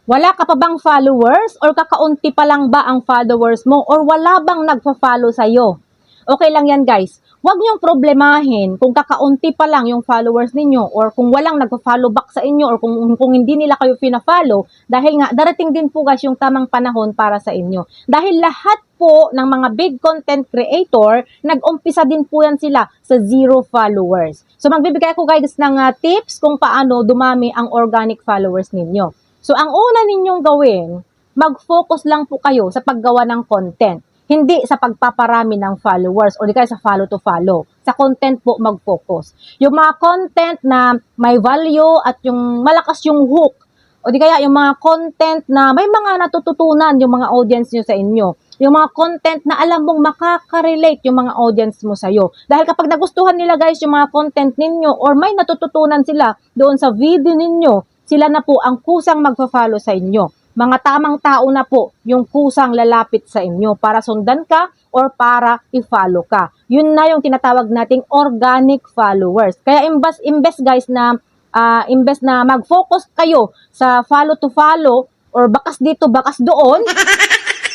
Wala ka pa bang followers? Or kakaunti pa lang ba ang followers mo? Or wala bang nagpa-follow sa'yo? Okay lang yan guys. Huwag niyong problemahin kung kakaunti pa lang yung followers ninyo or kung walang nagpa-follow back sa inyo or kung hindi nila kayo pina-follow dahil nga darating din po guys yung tamang panahon para sa inyo. Dahil lahat po ng mga big content creator, nag-umpisa din po yan sila sa 0 followers. So magbibigay ako guys ng tips kung paano dumami ang organic followers ninyo. So, ang una ninyong gawin, mag-focus lang po kayo sa paggawa ng content. Hindi sa pagpaparami ng followers o di kaya sa follow to follow. Sa content po mag-focus. Yung mga content na may value at yung malakas yung hook o di kaya yung mga content na may mga natututunan yung mga audience nyo sa inyo. Yung mga content na alam mong makaka-relate yung mga audience mo sa'yo. Dahil kapag nagustuhan nila guys yung mga content ninyo or may natututunan sila doon sa video ninyo, sila na po ang kusang magpa-follow sa inyo. Mga tamang tao na po yung kusang lalapit sa inyo para sundan ka or para i-follow ka. Yun na yung tinatawag nating organic followers. Kaya imbes guys na imbes na mag-focus kayo sa follow to follow or bakas dito, bakas doon,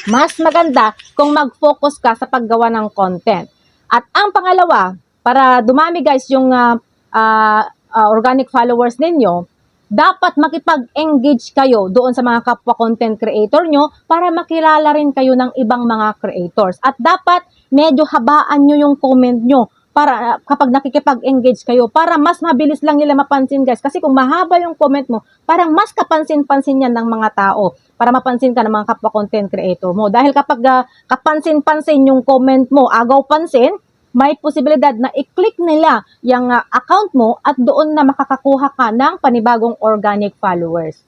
mas maganda kung mag-focus ka sa paggawa ng content. At ang pangalawa, para dumami guys yung organic followers ninyo, dapat makipag-engage kayo doon sa mga kapwa content creator nyo para makilala rin kayo ng ibang mga creators. At dapat medyo habaan nyo yung comment nyo para kapag nakikipag-engage kayo para mas mabilis lang nila mapansin guys. Kasi kung mahaba yung comment mo, parang mas kapansin-pansin yan ng mga tao para mapansin ka ng mga kapwa content creator mo. Dahil kapag kapansin-pansin yung comment mo, agaw pansin, may posibilidad na i-click nila yung account mo at doon na makakakuha ka ng panibagong organic followers.